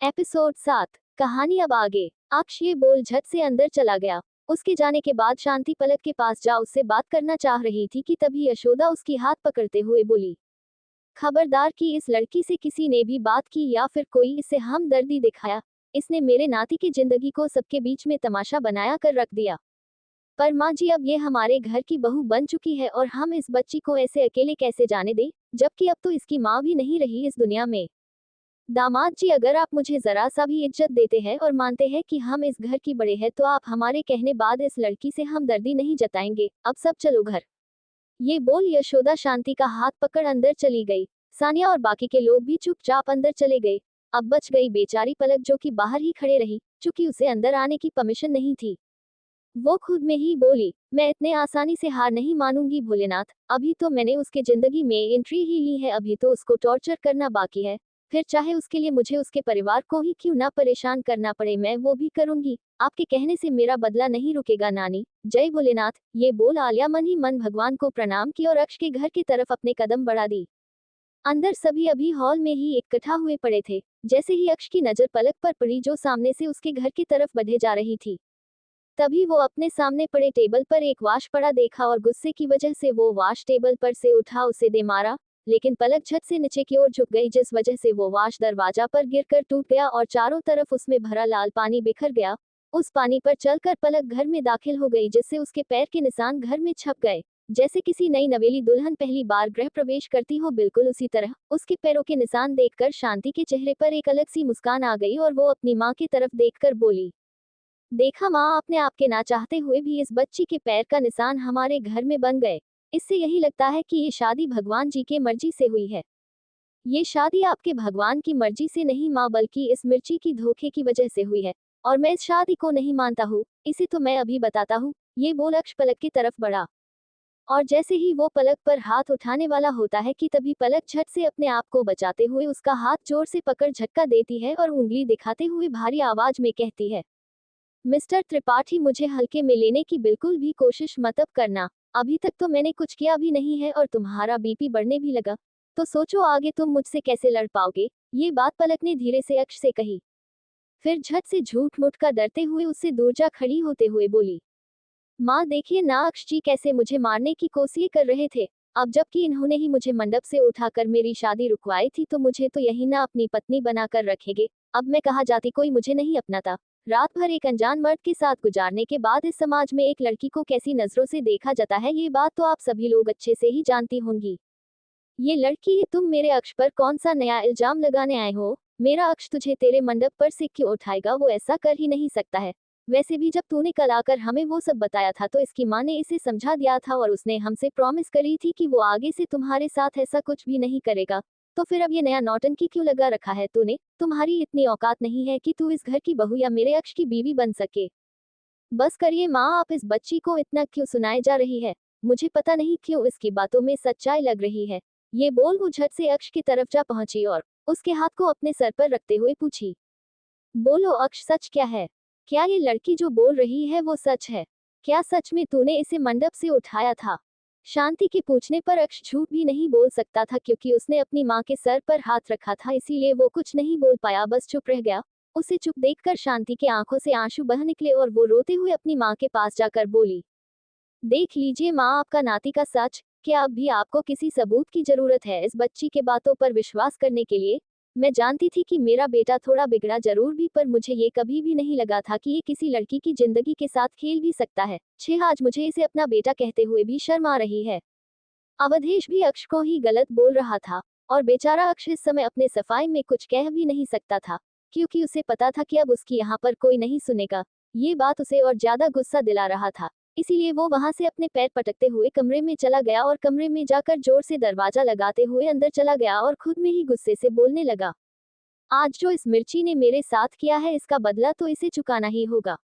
Episode 7। कहानी अब आगे। अक्ष ये बोल झट से अंदर चला गया। उसके जाने के बाद शांति पलक के पास जा उससे बात करना चाह रही थी कि तभी यशोदा उसकी हाथ पकड़ते हुए बोली, खबरदार कि इस लड़की से किसी ने भी बात की या फिर कोई इसे हमदर्दी दिखाया। इसने मेरे नाती की जिंदगी को सबके बीच में तमाशा बनाया कर रख दिया। पर माँ जी, अब ये हमारे घर की बहू बन चुकी है और हम इस बच्ची को ऐसे अकेले कैसे जाने दें, जबकि अब तो इसकी माँ भी नहीं रही इस दुनिया में। दामाद जी, अगर आप मुझे जरा सा भी इज्जत देते हैं और मानते हैं कि हम इस घर की बड़े हैं तो आप हमारे कहने बाद इस लड़की से हमदर्दी नहीं जताएंगे। अब सब चलो घर। ये बोल यशोदा शांति का हाथ पकड़ अंदर चली गई। सानिया और बाकी के लोग भी चुपचाप अंदर चले गए। अब बच गई बेचारी पलक, जो कि बाहर ही खड़े रही, चूंकि उसे अंदर आने की परमिशन नहीं थी। वो खुद में ही बोली, मैं इतने आसानी से हार नहीं मानूंगी भोलेनाथ। अभी तो मैंने उसके जिंदगी में एंट्री ही ली है, अभी तो उसको टॉर्चर करना बाकी है। फिर चाहे उसके लिए मुझे उसके परिवार को ही क्यों ना परेशान करना पड़े, मैं वो भी करूंगी। आपके कहने से मेरा बदला नहीं रुकेगा नानी। जय भोलेनाथ। ये बोल आलिया मन ही मन भगवान को प्रणाम की और अक्ष के घर की तरफ अपने कदम बढ़ा दी। अंदर सभी अभी हॉल में ही इकट्ठा हुए पड़े थे। जैसे ही अक्ष की नजर पलक पर पड़ी, जो सामने से उसके घर की तरफ बढ़े जा रही थी, तभी वो अपने सामने पड़े टेबल पर एक वाश पड़ा देखा और गुस्से की वजह से वो वाश टेबल पर से उठा उसे दे मारा। लेकिन पलक झट से नीचे की ओर झुक गई, जिस वजह से वो वाश दरवाजा पर गिरकर टूट गया और चारों तरफ उसमें भरा लाल पानी बिखर गया। उस पानी पर चलकर पलक घर में दाखिल हो गई, जिससे उसके पैर के निशान घर में छप गए। जैसे किसी नई नवेली दुल्हन पहली बार गृह प्रवेश करती हो, बिल्कुल उसी तरह उसके पैरों के निशान देखकर शांति के चेहरे पर एक अलग सी मुस्कान आ गई और वो अपनी माँ की तरफ देखकर बोली, देखा माँ, आपने आपके ना चाहते हुए भी इस बच्ची के पैर का निशान हमारे घर में बन गए। इससे यही लगता है कि ये शादी भगवान जी के मर्जी से हुई है। ये शादी आपके भगवान की मर्जी से नहीं माँ, बल्कि इस मिर्ची की धोखे की वजह से हुई है। और मैं इस शादी को नहीं मानता हूँ। इसे तो मैं अभी बताता हूँ। ये बोल अक्ष पलक की तरफ बढ़ा और जैसे ही वो पलक पर हाथ उठाने वाला होता है कि तभी पलक झट से अपने आप को बचाते हुए उसका हाथ जोर से पकड़ झटका देती है और उंगली दिखाते हुए भारी आवाज में कहती है, मिस्टर त्रिपाठी, मुझे हल्के में लेने की बिल्कुल भी कोशिश मत करना। अभी तक तो मैंने कुछ किया भी नहीं है और तुम्हारा बीपी बढ़ने भी लगा, तो सोचो आगे तुम मुझसे कैसे लड़ पाओगे। ये बात पलक ने धीरे से अक्ष से कही। फिर झट से झूठ मूठ का डरते हुए उससे दूर जा खड़ी होते हुए बोली, माँ देखिए ना, अक्ष जी कैसे मुझे मारने की कोशिश कर रहे थे। अब जबकि इन्होंने ही मुझे मंडप से उठाकर मेरी शादी रुकवाई थी, तो मुझे तो यही ना अपनी पत्नी बनाकर रखेंगे। अब मैं कहाँ जाती, कोई मुझे नहीं अपनाता। रात भर एक अनजान मर्द के साथ गुजारने के बाद इस समाज में एक लड़की को कैसी नजरों से देखा जाता है, ये बात तो आप सभी लोग अच्छे से ही जानती होंगी। ये लड़की, तुम मेरे अक्ष पर कौन सा नया इल्जाम लगाने आए हो। मेरा अक्ष तुझे तेरे मंडप पर से क्यों उठाएगा, वो ऐसा कर ही नहीं सकता है। वैसे भी जब तूने कल आकर हमें वो सब बताया था तो इसकी माँ ने इसे समझा दिया था और उसने हमसे प्रॉमिस करी थी कि वो आगे से तुम्हारे साथ ऐसा कुछ भी नहीं करेगा। तो फिर अब ये नया नौटंकी क्यों लगा रखा है तूने। तुम्हारी इतनी औकात नहीं है कि तू इस घर की बहू या मेरे अक्ष की बीवी बन सके। बस करिए माँ, आप इस बच्ची को इतना क्यों सुनाए जा रही है। मुझे पता नहीं क्यों इसकी बातों में सच्चाई लग रही है। ये बोल वो झट से अक्ष की तरफ जा पहुंची और उसके हाथ को अपने सर पर रखते हुए पूछी, बोलो अक्ष, सच क्या है। क्या ये लड़की जो बोल रही है वो सच है। क्या सच में तूने इसे मंडप से उठाया था। शांति के पूछने पर अक्ष झूठ भी नहीं बोल सकता था, क्योंकि उसने अपनी माँ के सर पर हाथ रखा था, इसीलिए वो कुछ नहीं बोल पाया, बस चुप रह गया। उसे चुप देखकर शांति के आंखों से आंसू बह निकले और वो रोते हुए अपनी माँ के पास जाकर बोली, देख लीजिए माँ, आपका नाती का सच। क्या अब भी आपको किसी सबूत की जरूरत है इस बच्ची के बातों पर विश्वास करने के लिए। मैं जानती थी कि मेरा बेटा थोड़ा बिगड़ा जरूर भी, पर मुझे ये कभी भी नहीं लगा था कि ये किसी लड़की की जिंदगी के साथ खेल भी सकता है। आज मुझे इसे अपना बेटा कहते हुए भी शर्म आ रही है। अवधेश भी अक्ष को ही गलत बोल रहा था और बेचारा अक्ष इस समय अपने सफाई में कुछ कह भी नहीं सकता था, क्योंकि उसे पता था कि अब उसकी यहाँ पर कोई नहीं सुनेगा। ये बात उसे और ज्यादा गुस्सा दिला रहा था। इसीलिए वो वहां से अपने पैर पटकते हुए कमरे में चला गया और कमरे में जाकर जोर से दरवाजा लगाते हुए अंदर चला गया और खुद में ही गुस्से से बोलने लगा, आज जो इस मिर्ची ने मेरे साथ किया है, इसका बदला तो इसे चुकाना ही होगा।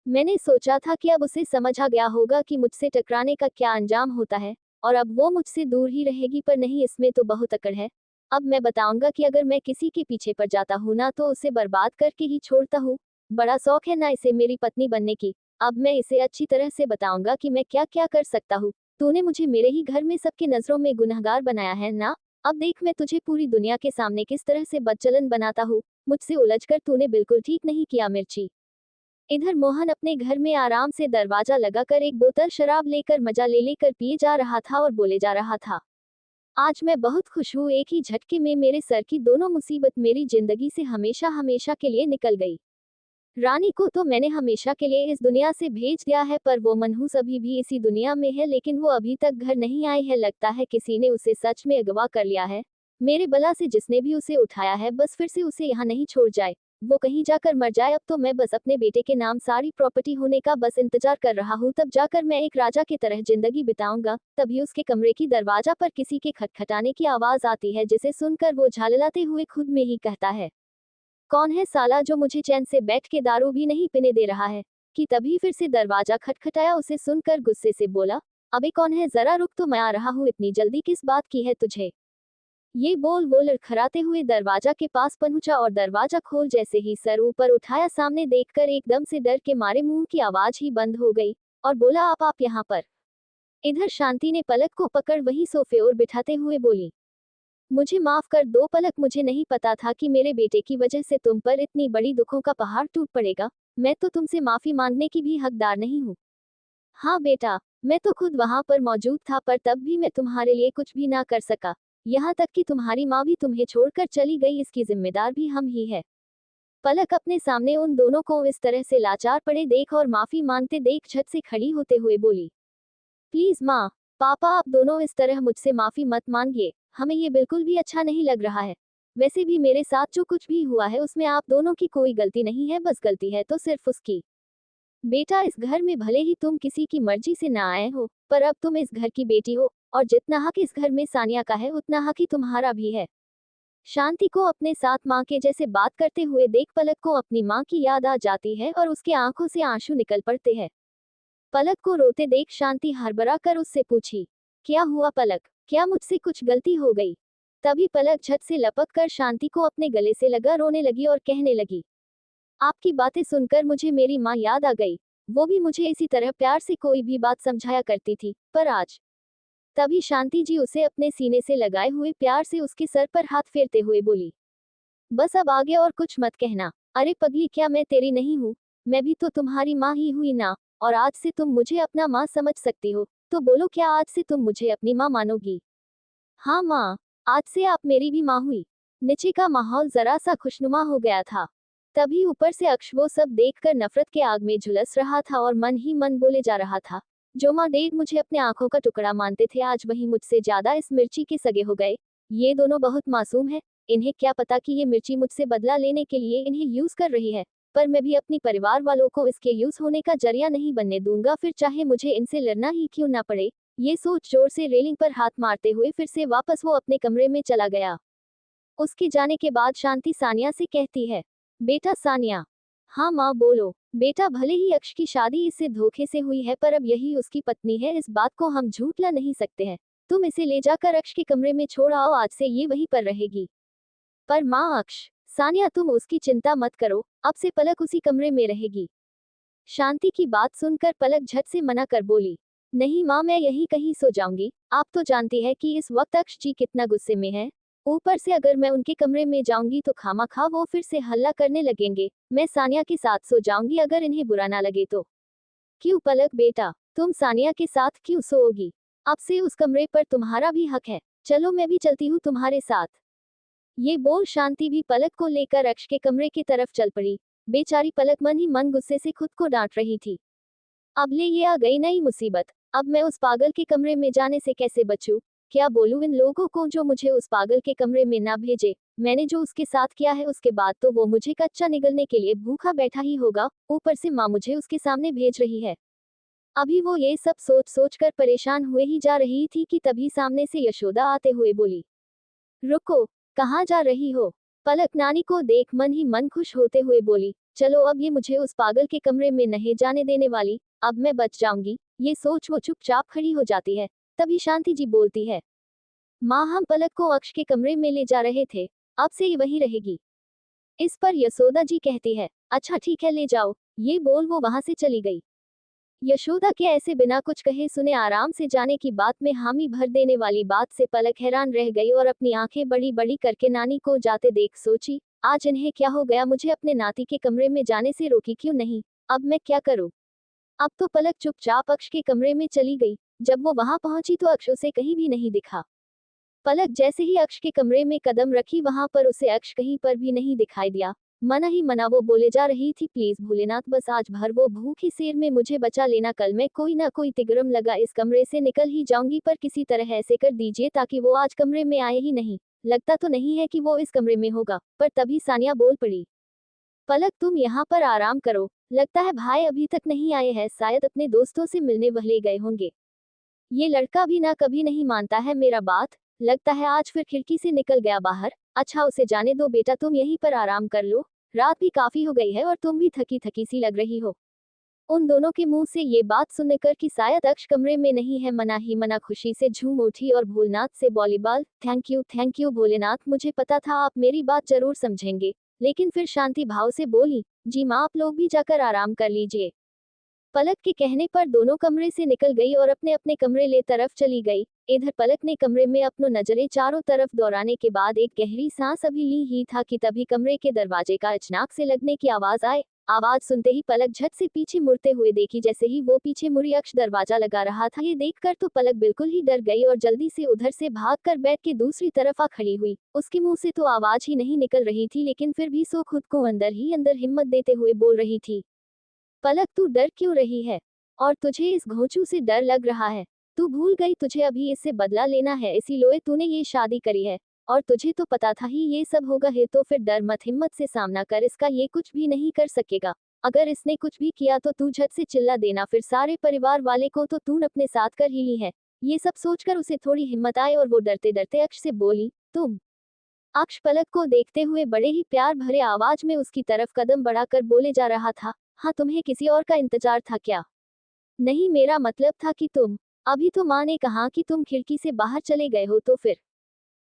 मैंने सोचा था कि अब उसे समझ आ गया होगा कि मुझसे टकराने का क्या अंजाम होता है और अब वो मुझसे दूर ही रहेगी, पर नहीं, इसमें तो बहुत अकड़ है। अब मैं बताऊंगा कि अगर मैं किसी के पीछे पड़ जाता हूँ ना, तो उसे बर्बाद करके ही छोड़ता हूँ। बड़ा शौक है ना इसे मेरी पत्नी बनने की। अब मैं इसे अच्छी तरह से बताऊंगा कि मैं क्या क्या कर सकता हूँ। तूने मुझे मेरे ही घर में सबके नजरों में गुनहगार बनाया है ना। अब देख मैं तुझे पूरी दुनिया के सामने किस तरह से बदचलन बनाता हूँ। मुझसे उलझकर तूने बिल्कुल ठीक नहीं किया मिर्ची। इधर मोहन अपने घर में आराम से दरवाजा लगाकर एक बोतल शराब लेकर मजा ले लेकर पिए जा रहा था और बोले जा रहा था, आज मैं बहुत खुश हूँ, एक ही झटके में मेरे सर की दोनों मुसीबत मेरी जिंदगी से हमेशा हमेशा के लिए निकल गई। रानी को तो मैंने हमेशा के लिए इस दुनिया से भेज दिया है, पर वो मनहूस अभी भी इसी दुनिया में है, लेकिन वो अभी तक घर नहीं आई है। लगता है किसी ने उसे सच में अगवा कर लिया है। मेरे बला से जिसने भी उसे उठाया है, बस फिर से उसे यहाँ नहीं छोड़ जाए, वो कहीं जाकर मर जाए। अब तो मैं बस अपने बेटे के नाम सारी प्रॉपर्टी होने का बस इंतजार कर रहा हूँ, तब जाकर मैं एक राजा की तरह जिंदगी बिताऊंगा। तभी उसके कमरे की दरवाजा पर किसी के खटखटाने की आवाज आती है, जिसे सुनकर वो झाललाते हुए खुद में ही कहता है, कौन है साला जो मुझे चैन से बैठ के दारू भी नहीं पीने दे रहा है। कि तभी फिर से दरवाजा खटखटाया। उसे सुनकर गुस्से से बोला, अबे कौन है, जरा रुक तो मैं आ रहा हूँ, इतनी जल्दी किस बात की है तुझे। ये बोल वो लड़खड़ाते हुए दरवाजा के पास पहुंचा और दरवाजा खोल जैसे ही सर ऊपर उठाया, सामने देखकर एकदम से डर के मारे मुंह की आवाज ही बंद हो गई और बोला, आप यहाँ पर। इधर शांति ने पलक को पकड़ वही सोफे और बिठाते हुए बोली, मुझे माफ कर दो पलक, मुझे नहीं पता था कि मेरे बेटे की वजह से तुम पर इतनी बड़ी दुखों का पहाड़ टूट पड़ेगा। मैं तो तुमसे माफी मांगने की भी हकदार नहीं हूँ। हाँ बेटा, मैं तो खुद वहां पर मौजूद था, पर तब भी मैं तुम्हारे लिए कुछ भी ना कर सका। यहाँ तक कि तुम्हारी माँ भी तुम्हें छोड़कर चली गई, इसकी जिम्मेदार भी हम ही है। पलक अपने सामने उन दोनों को इस तरह से लाचार पड़े देख और माफी मांगते देख झट से खड़ी होते हुए बोली, प्लीज माँ, पापा आप दोनों इस तरह मुझसे माफी मत मांगिए, हमें ये बिल्कुल भी अच्छा नहीं लग रहा है। वैसे भी मेरे साथ जो कुछ भी हुआ है उसमें आप दोनों की कोई गलती नहीं है, बस गलती है तो सिर्फ उसकी। बेटा, इस घर में भले ही तुम किसी की मर्जी से ना आए हो, पर अब तुम इस घर की बेटी हो, और जितना हक इस घर में सानिया का है उतना हक ही तुम्हारा भी है। शांति को अपने साथ माँ के जैसे बात करते हुए देख पलक को अपनी माँ की याद आ जाती है और उसके आंखों से आंसू निकल पड़ते हैं। पलक को रोते देख शांति हड़बड़ा कर उससे पूछी, क्या हुआ पलक, क्या मुझसे कुछ गलती हो गई। तभी पलक झट से लपक कर शांति को अपने गले से लगा रोने लगी और कहने लगी, आपकी बातें सुनकर मुझे मेरी माँ याद आ गई। वो भी मुझे इसी तरह प्यार से कोई भी बात समझाया करती थी, पर आज। तभी शांति जी उसे अपने सीने से लगाए हुए प्यार से उसके सर पर हाथ फेरते हुए बोली, बस अब आगे और कुछ मत कहना। अरे पगली, क्या मैं तेरी नहीं हूँ, मैं भी तो तुम्हारी माँ ही हुई ना। और आज से तुम मुझे अपना माँ समझ सकती हो, तो बोलो क्या आज से तुम मुझे अपनी माँ मानोगी। हाँ माँ, आज से आप मेरी भी माँ हुई। नीचे का माहौल जरा सा खुशनुमा हो गया था। तभी ऊपर से अक्ष वो सब देखकर नफरत के आग में झुलस रहा था और मन ही मन बोले जा रहा था, जो माँ डेढ़ मुझे अपने आंखों का टुकड़ा मानते थे, आज वही मुझसे ज्यादा इस मिर्ची के सगे हो गए। ये दोनों बहुत मासूम है, इन्हें क्या पता कि ये मिर्ची मुझसे बदला लेने के लिए इन्हें यूज कर रही है। पर मैं भी अपनी परिवार वालों को इसके यूज होने का जरिया नहीं बनने दूंगा, फिर चाहे मुझे इनसे लड़ना ही क्यों ना पड़े। ये सोच जोर से रेलिंग पर हाथ मारते हुए फिर से वापस वो अपने कमरे में चला गया। उसके जाने के बाद शांति सानिया से कहती है, बेटा सानिया। हाँ माँ बोलो। बेटा, भले ही अक्ष की शादी इससे धोखे से हुई है, पर अब यही उसकी पत्नी है, इस बात को हम झूठला नहीं सकते हैं। तुम इसे ले जाकर अक्ष के कमरे में छोड़ आओ, आज से ये वहीं पर रहेगी। पर माँ अक्ष, सानिया तुम उसकी चिंता मत करो, अब से पलक उसी कमरे में रहेगी। शांति की बात सुनकर पलक झट से मना कर बोली, नहीं माँ, मैं यहीं कहीं सो जाऊंगी। आप तो जानती है कि इस वक्त अक्ष जी कितना गुस्से में है। ऊपर से अगर मैं उनके कमरे में जाऊंगी तो खामखा वो फिर से हल्ला करने लगेंगे। मैं सानिया के साथ सो जाऊंगी, अगर इन्हें बुरा ना लगे तो। क्यों पलक बेटा, तुम सानिया के साथ क्यों सोओगी? अब से उस कमरे पर तुम्हारा भी हक है। चलो मैं भी चलती हूँ तुम्हारे साथ। ये बोल शांति भी पलक को लेकर अक्ष के कमरे की तरफ चल पड़ी। बेचारी पलक मन ही मन गुस्से से खुद को डांट रही थी। अब ले ये आ गई नई मुसीबत, अब मैं उस पागल के कमरे में जाने से कैसे बचूं? क्या बोलूं इन लोगों को जो मुझे उस पागल के कमरे में ना भेजे। मैंने जो उसके साथ किया है उसके बाद तो वो मुझे कच्चा निगलने के लिए भूखा बैठा ही होगा, ऊपर से माँ मुझे उसके सामने भेज रही है। अभी वो ये सब सोच सोच कर परेशान हुए ही जा रही थी कि तभी सामने से यशोदा आते हुए बोली, रुको, कहाँ जा रही हो? पलक नानी को देख मन ही मन खुश होते हुए बोली, चलो अब ये मुझे उस पागल के कमरे में नहीं जाने देने वाली, अब मैं बच जाऊंगी। ये सोच वो चुपचाप खड़ी हो जाती है। तभी शांति जी बोलती है, माँ हम पलक को अक्ष के कमरे में ले जा रहे थे, अब से ये वहीं रहेगी। इस पर यशोदा जी कहती है, अच्छा ठीक है ले जाओ। ये बोल वो वहां से चली गई। यशोदा के ऐसे बिना कुछ कहे सुने आराम से जाने की बात में हामी भर देने वाली बात से पलक हैरान रह गई और अपनी आंखें बड़ी बड़ी करके नानी को जाते देख सोची, आज इन्हें क्या हो गया, मुझे अपने नाती के कमरे में जाने से रोकी क्यों नहीं? अब मैं क्या करूं? अब तो पलक चुपचाप अक्ष के कमरे में चली गई। जब वो वहां पहुंची तो अक्ष उसे कहीं भी नहीं दिखा। पलक जैसे ही अक्ष के कमरे में कदम रखी वहां पर उसे अक्ष कहीं पर भी नहीं दिखाई दिया। मना ही मना वो बोले जा रही थी, प्लीज भोलेनाथ बस आज भर वो भूखी शेर में मुझे बचा लेना, कल मैं कोई ना कोई तिगरम लगा इस कमरे से निकल ही जाऊंगी, पर किसी तरह ऐसे कर दीजिए ताकि वो आज कमरे में आए ही नहीं। लगता तो नहीं है कि वो इस कमरे में होगा। पर तभी सानिया बोल पड़ी, पलक तुम यहाँ पर आराम करो, लगता है भाई अभी तक नहीं आए हैं, शायद अपने दोस्तों से मिलने वहले गए होंगे। ये लड़का भी ना कभी नहीं मानता है मेरा बात, लगता है आज फिर खिड़की से निकल गया बाहर। अच्छा उसे जाने दो बेटा, तुम यहीं पर आराम कर लो, रात भी काफी हो गई है और तुम भी थकी थकी सी लग रही हो। उन दोनों के मुंह से ये बात सुनकर कि शायद अक्ष कमरे में नहीं है, मना ही मना खुशी से झूम उठी और भोलेनाथ से बोली, बाल थैंक यू भोलेनाथ, मुझे पता था आप मेरी बात जरूर समझेंगे। लेकिन फिर शांति भाव से बोली, जी माँ आप लोग भी जाकर आराम कर लीजिए। पलक के कहने पर दोनों कमरे से निकल गई और अपने अपने कमरे ले तरफ चली गई। इधर पलक ने कमरे में अपनो नजरें चारों तरफ दौड़ाने के बाद एक गहरी सांस अभी ली ही था कि तभी कमरे के दरवाजे का अचानक से लगने की आवाज आए। आवाज सुनते ही पलक झट से पीछे मुड़ते हुए देखी। जैसे ही वो पीछे मुड़ी अक्ष दरवाजा लगा रहा था, ये देखकर तो पलक बिल्कुल ही डर गई और जल्दी से उधर से भागकर बेड के दूसरी तरफ आ खड़ी हुई। उसके मुंह से तो आवाज ही नहीं निकल रही थी, लेकिन फिर भी सो खुद को अंदर ही अंदर हिम्मत देते हुए बोल रही थी, पलक तू डर क्यों रही है? और तुझे इस घोंचू से डर लग रहा है? तू भूल गई तुझे अभी इससे बदला लेना है, इसीलिए तूने ये शादी करी है। और तुझे तो पता था ही ये सब होगा है, तो फिर डर मत, हिम्मत से सामना कर, इसका ये कुछ भी नहीं कर सकेगा। अगर इसने कुछ भी किया तो तू झट से चिल्ला देना, फिर सारे परिवार वाले को तो तू अपने साथ कर ही ली है। ये सब सोचकर उसे थोड़ी हिम्मत आई और वो डरते डरते अक्ष से बोली, तुम। अक्ष पलक को देखते हुए बड़े ही प्यार भरे आवाज में उसकी तरफ कदम बढ़ाकर बोले जा रहा था, हाँ तुम्हें किसी और का इंतजार था क्या? नहीं, मेरा मतलब था कि तुम। अभी तो माँ ने कहा कि तुम खिड़की से बाहर चले गए हो, तो फिर?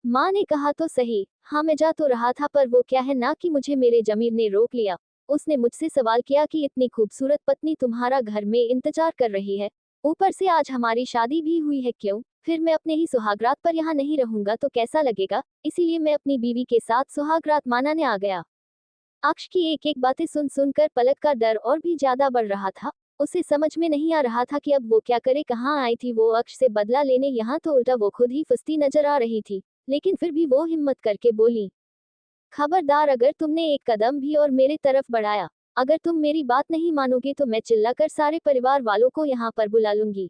माँ ने कहा तो सही, हाँ मैं जा तो रहा था, पर वो क्या है ना कि मुझे मेरे जमीर ने रोक लिया। उसने मुझसे सवाल किया कि इतनी खूबसूरत पत्नी तुम्हारा घर में इंतजार कर रही है, ऊपर से आज हमारी शादी भी हुई है, क्यों? फिर मैं अपने ही सुहागरात पर यहाँ नहीं रहूंगा तो कैसा लगेगा, इसीलिए मैं अपनी बीवी के साथ सुहागरात मनाने आ गया। अक्ष की एक एक बातें सुन सुनकर पलक का डर और भी ज्यादा बढ़ रहा था। उसे समझ में नहीं आ रहा था कि अब वो क्या करे, कहाँ आई थी वो अक्ष से बदला लेने, यहाँ तो उल्टा वो खुद ही फंसती नजर आ रही थी। लेकिन फिर भी वो हिम्मत करके बोली, खबरदार अगर तुमने एक कदम भी और मेरे तरफ बढ़ाया, अगर तुम मेरी बात नहीं मानोगे तो मैं चिल्लाकर सारे परिवार वालों को यहाँ पर बुला लूंगी।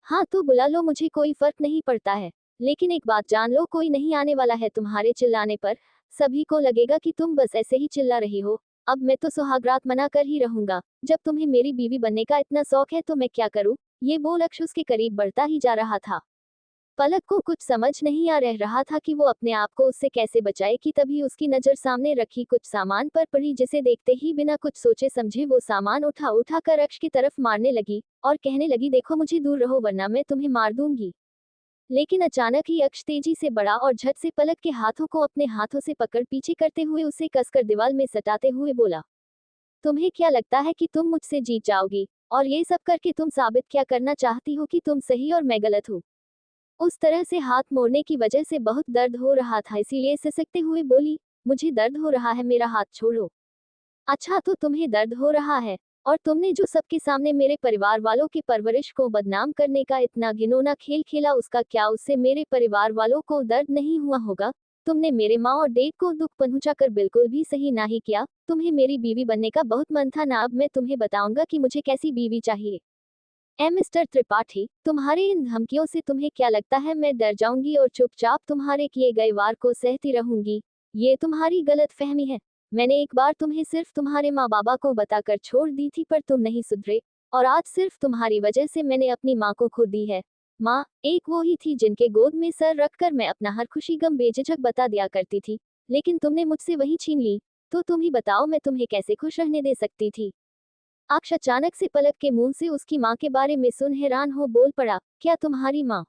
हाँ तो बुला लो, मुझे कोई फर्क नहीं पड़ता है। लेकिन एक बात जान लो, कोई नहीं आने वाला है तुम्हारे चिल्लाने पर। सभी को लगेगा कि तुम बस ऐसे ही चिल्ला रही हो। अब मैं तो सुहागरात मना कर ही रहूंगा। जब तुम्हें मेरी बीवी बनने का इतना शौक है तो मैं क्या करूं? ये बोल अक्ष उसके करीब बढ़ता ही जा रहा था। पलक को कुछ समझ नहीं आ रहा था कि वो अपने आप को उससे कैसे बचाए कि तभी उसकी नजर सामने रखी कुछ सामान पर पड़ी, जिसे देखते ही बिना कुछ सोचे समझे वो सामान उठा उठा कर अक्ष की तरफ मारने लगी और कहने लगी, देखो मुझे दूर रहो वरना मैं तुम्हें मार दूंगी। लेकिन अचानक ही अक्ष तेजी से बढ़ा और झट से पलक के हाथों को अपने हाथों से पकड़ पीछे करते हुए उसे कसकर दीवार में सटाते हुए बोला, तुम्हें क्या लगता है कि तुम मुझसे जीत जाओगी? और ये सब करके तुम साबित क्या करना चाहती हो कि तुम सही और मैं गलत हूँ? उस तरह से हाथ मोड़ने की वजह से बहुत दर्द हो रहा था, इसीलिए सिसकते हुए बोली, मुझे दर्द हो रहा है, मेरा हाथ छोड़ो। अच्छा तो तुम्हें दर्द हो रहा है? और तुमने जो सबके सामने मेरे परिवार वालों की परवरिश को बदनाम करने का इतना घिनौना खेल खेला, उसका क्या उससे मेरे परिवार वालों को दर्द नहीं हुआ होगा? तुमने मेरे माँ और डेड को दुख पहुंचाकर बिल्कुल भी सही नहीं किया। तुम्हें मेरी बीवी बनने का बहुत मन था ना, अब मैं तुम्हें बताऊंगा कि मुझे कैसी बीवी चाहिए। मिस्टर त्रिपाठी, तुम्हारे इन धमकियों से तुम्हें क्या लगता है मैं डर जाऊंगी और चुपचाप तुम्हारे किए गए वार को सहती रहूंगी? ये तुम्हारी गलत फहमी है। मैंने एक बार तुम्हें सिर्फ तुम्हारे माँ बाबा को बताकर छोड़ दी थी, पर तुम नहीं सुधरे। और आज सिर्फ तुम्हारी वजह से मैंने अपनी माँ को खो दी है। माँ एक वो ही थी जिनके गोद में सर रखकर मैं अपना हर खुशी गम बेझिझक बता दिया करती थी, लेकिन तुमने मुझसे वही छीन ली। तो तुम ही बताओ मैं तुम्हें कैसे खुश रहने दे सकती थी? अक्ष अचानक से पलक के मुंह से उसकी माँ के बारे में सुन हैरान हो बोल पड़ा, क्या तुम्हारी माँ?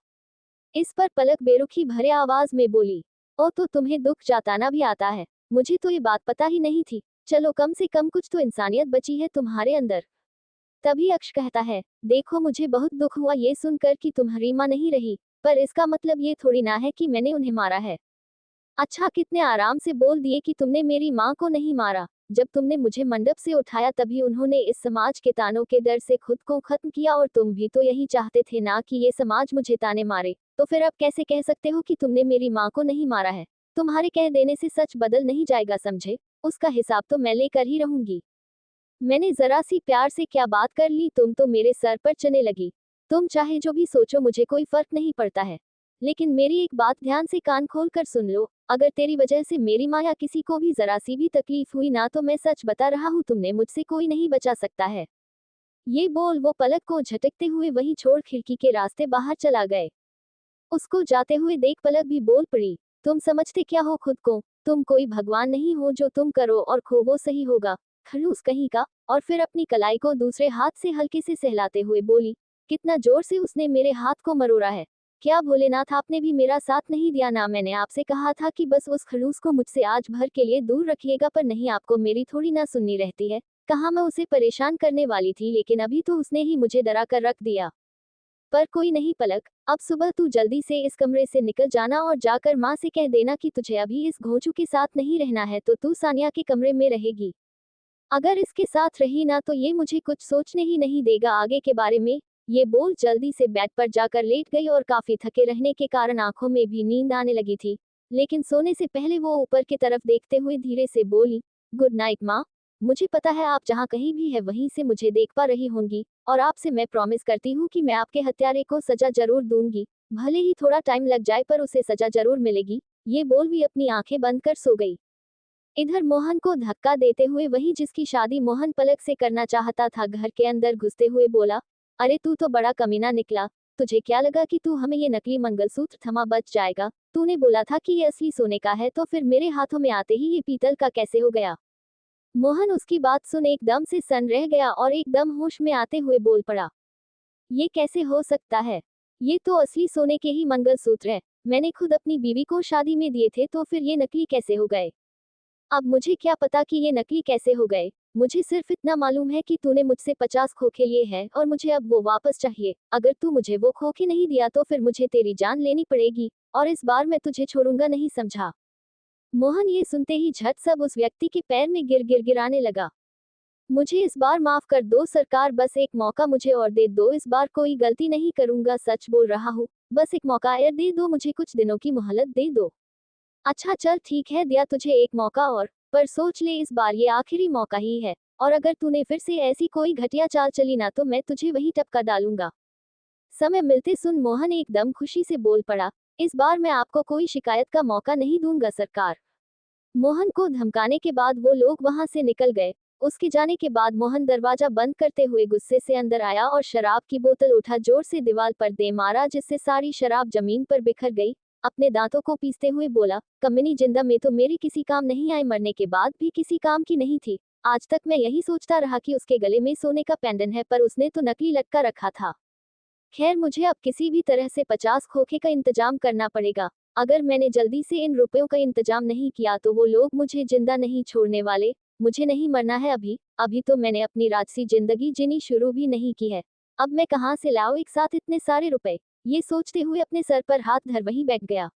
इस पर पलक बेरुखी भरे आवाज में बोली, ओ तो तुम्हें दुख जताना भी आता है? मुझे तो ये बात पता ही नहीं थी। चलो कम से कम कुछ तो इंसानियत बची है तुम्हारे अंदर। तभी अक्ष कहता है, देखो मुझे बहुत दुख हुआ ये सुनकर कि तुम्हारी माँ नहीं रही, पर इसका मतलब ये थोड़ी ना है कि मैंने उन्हें मारा है। अच्छा कितने आराम से बोल दिए कि तुमने मेरी माँ को नहीं मारा। जब तुमने मुझे मंडप से उठाया तभी उन्होंने इस समाज के तानों के डर से खुद को खत्म किया, और तुम भी तो यही चाहते थे ना कि ये समाज मुझे ताने मारे। तो फिर अब कैसे कह सकते हो कि तुमने मेरी माँ को नहीं मारा है? तुम्हारे कह देने से सच बदल नहीं जाएगा, समझे? उसका हिसाब तो मैं लेकर ही रहूंगी। मैंने जरा सी प्यार से क्या बात कर ली, तुम तो मेरे सर पर चने लगी। तुम चाहे जो भी सोचो, मुझे कोई फर्क नहीं पड़ता है। लेकिन मेरी एक बात ध्यान से कान खोल कर सुन लो, अगर तेरी वजह से मेरी माँ या किसी को भी जरा सी भी तकलीफ हुई ना, तो मैं सच बता रहा हूँ, तुमने मुझसे कोई नहीं बचा सकता है। ये बोल वो पलक को झटकते हुए वहीं छोड़ खिड़की के रास्ते बाहर चला गए। उसको जाते हुए देख पलक भी बोल पड़ी, तुम समझते क्या हो खुद को? तुम कोई भगवान नहीं हो, जो तुम करो और खो वो सही होगा। खड़ूस कहीं का। और फिर अपनी कलाई को दूसरे हाथ से हल्के से सहलाते हुए बोली, कितना जोर से उसने मेरे हाथ को मरोड़ा है। क्या भोलेनाथ, आपने भी मेरा साथ नहीं दिया ना? मैंने आपसे कहा था कि बस उस खड़ूस को मुझसे आज भर के लिए दूर रखिएगा, पर नहीं, आपको मेरी थोड़ी ना सुननी रहती है। कहाँ मैं उसे परेशान करने वाली थी, लेकिन अभी तो उसने ही मुझे डरा कर रख दिया। पर कोई नहीं पलक, अब सुबह तू जल्दी से इस कमरे से निकल जाना और जाकर माँ से कह देना कि तुझे अभी इस घोंचू के साथ नहीं रहना है, तो तू सानिया के कमरे में रहेगी। अगर इसके साथ रही ना तो ये मुझे कुछ सोचने ही नहीं देगा आगे के बारे में। ये बोल जल्दी से बेड पर जाकर लेट गई और काफी थके रहने के कारण आंखों में भी नींद आने लगी थी। लेकिन सोने से पहले वो ऊपर की तरफ देखते हुए धीरे से बोली, गुड नाइट माँ। मुझे पता है आप जहाँ कहीं भी है वहीं से मुझे देख पा रही होंगी, और आपसे मैं प्रॉमिस करती हूँ कि मैं आपके हत्यारे को सजा जरूर दूंगी। भले ही थोड़ा टाइम लग जाए, पर उसे सजा जरूर मिलेगी। ये बोल भी अपनी आंखें बंद कर सो गई। इधर मोहन को धक्का देते हुए वही जिसकी शादी मोहन पलक से करना चाहता था घर के अंदर घुसते हुए बोला, अरे तू तो बड़ा कमीना निकला। तुझे क्या लगा कि तू हमें ये नकली मंगलसूत्र थमा बच जाएगा? तूने बोला था कि ये असली सोने का है, तो फिर मेरे हाथों में आते ही ये पीतल का कैसे हो गया? मोहन उसकी बात सुन एकदम से सन रह गया और एकदम होश में आते हुए बोल पड़ा, ये कैसे हो सकता है? ये तो असली सोने के ही मंगलसूत्र है। मैंने खुद अपनी बीवी को शादी में दिए थे, तो फिर ये नकली कैसे हो गए? अब मुझे क्या पता कि ये नकली कैसे हो गए। मुझे सिर्फ इतना मालूम है कि तूने मुझसे 50 खोखे लिए हैं और मुझे अब वो वापस चाहिए। अगर तू मुझे वो खोखे नहीं दिया तो फिर मुझे तेरी जान लेनी पड़ेगी, और इस बार मैं तुझे छोड़ूंगा नहीं, समझा? मोहन ये सुनते ही झट सब उस व्यक्ति के पैर में गिराने लगा। मुझे इस बार माफ कर दो सरकार, बस एक मौका मुझे और दे दो, इस बार कोई गलती नहीं करूंगा, सच बोल रहा हूँ। बस एक मौका और दे दो मुझे, कुछ दिनों की मोहलत दे दो। अच्छा चल ठीक है, दिया तुझे एक मौका और, पर सोच ले इस बार ये आखिरी मौका ही है, और अगर तूने फिर से ऐसी कोई घटिया चाल चली ना तो मैं तुझे वही टपका डालूंगा। समय मिलते सुन मोहन एकदम खुशी से बोल पड़ा, इस बार मैं आपको कोई शिकायत का मौका नहीं दूंगा सरकार। मोहन को धमकाने के बाद वो लोग वहां से निकल गए। उसके जाने के बाद मोहन दरवाजा बंद करते हुए गुस्से से अंदर आया और शराब की बोतल उठा जोर से दीवार पर दे मारा, जिससे सारी शराब जमीन पर बिखर गई। अपने दांतों को पीसते हुए बोला, कमीनी जिंदा में तो मेरे किसी काम नहीं आई, मरने के बाद भी किसी काम की नहीं थी। आज तक मैं यही सोचता रहा कि उसके गले में सोने का पेंडेंट है, पर उसने तो नकली लटका रखा था। खैर मुझे अब किसी भी तरह से 50 खोखे का इंतजाम करना पड़ेगा। अगर मैंने जल्दी से इन रुपयों का इंतजाम नहीं किया तो वो लोग मुझे जिंदा नहीं छोड़ने वाले। मुझे नहीं मरना है अभी। अभी तो मैंने अपनी राजसी जिंदगी जीनी शुरू भी नहीं की है। अब मैं कहाँ से लाऊं एक साथ इतने सारे रुपए? ये सोचते हुए अपने सर पर हाथ धर वहीं बैठ गया।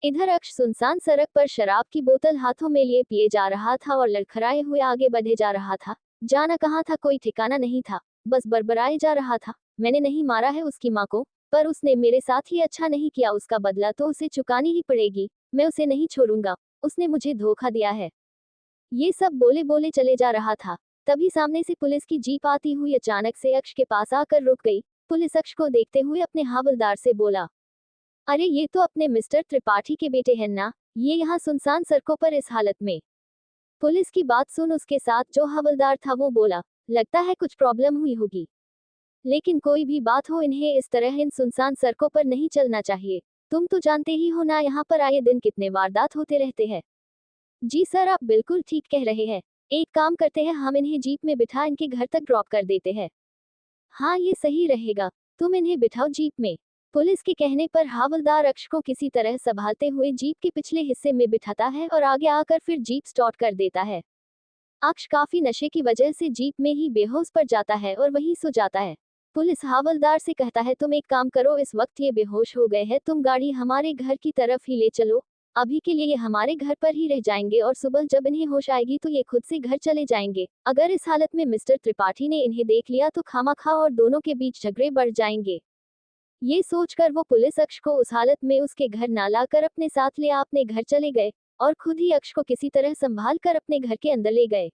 इधर अक्ष सुनसान सड़क पर शराब की बोतल हाथों में लिए पिए जा रहा था और लड़खड़ाए हुए आगे बढ़े जा रहा था। जाना कहाँ था कोई ठिकाना नहीं था। बस बड़बड़ाए जा रहा था, मैंने नहीं मारा है उसकी माँ को, पर उसने मेरे साथ ही अच्छा नहीं किया, उसका बदला तो उसे चुकानी ही पड़ेगी। मैं उसे नहीं छोड़ूंगा, उसने मुझे धोखा दिया है। ये सब बोले बोले चले जा रहा था। तभी सामने से पुलिस की जीप आती हुई अचानक से अक्ष के पास आकर रुक गई। पुलिस अक्ष को देखते हुए अपने हवलदार से बोला, अरे ये तो अपने मिस्टर त्रिपाठी के बेटे हैं ना, ये यहाँ सुनसान सड़कों पर इस हालत में? पुलिस की बात सुन उसके साथ जो हवलदार था वो बोला, लगता है कुछ प्रॉब्लम हुई होगी। लेकिन कोई भी बात हो, इन्हें इस तरह इन सुनसान सड़कों पर नहीं चलना चाहिए। तुम तो जानते ही हो ना यहाँ पर आए दिन कितने वारदात होते रहते हैं। जी सर, आप बिल्कुल ठीक कह रहे हैं। एक काम करते हैं, हम इन्हें जीप में बिठा इनके घर तक ड्रॉप कर देते हैं। हाँ ये सही रहेगा, तुम इन्हें बिठाओ जीप में। पुलिस के कहने पर हवलदार अक्ष को किसी तरह संभालते हुए जीप के पिछले हिस्से में बिठाता है और आगे आकर फिर जीप स्टार्ट कर देता है। अक्ष काफी नशे की वजह से जीप में ही बेहोश पड़ जाता है और वहीं सो जाता है। पुलिस हवलदार से कहता है, तुम एक काम करो, इस वक्त ये बेहोश हो गए हैं, तुम गाड़ी हमारे घर की तरफ ही ले चलो। अभी के लिए ये हमारे घर पर ही रह जाएंगे और सुबह जब इन्हें होश आएगी तो ये खुद से घर चले जाएंगे। अगर इस हालत में मिस्टर त्रिपाठी ने इन्हें देख लिया तो खामखा और दोनों के बीच झगड़े बढ़ जाएंगे। ये सोचकर वो पुलिस अक्ष को उस हालत में उसके घर ना लाकर अपने साथ ले अपने घर चले गए और खुद ही अक्ष को किसी तरह संभाल कर अपने घर के अंदर ले गए।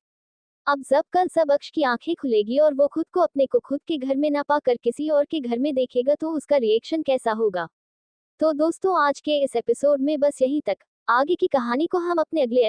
अब जब कल सब अक्ष की आंखें खुलेगी और वो खुद को अपने को खुद के घर में ना पाकर किसी और के घर में देखेगा तो उसका रिएक्शन कैसा होगा। तो दोस्तों आज के इस एपिसोड में बस यहीं तक। आगे की कहानी को हम अपने अगले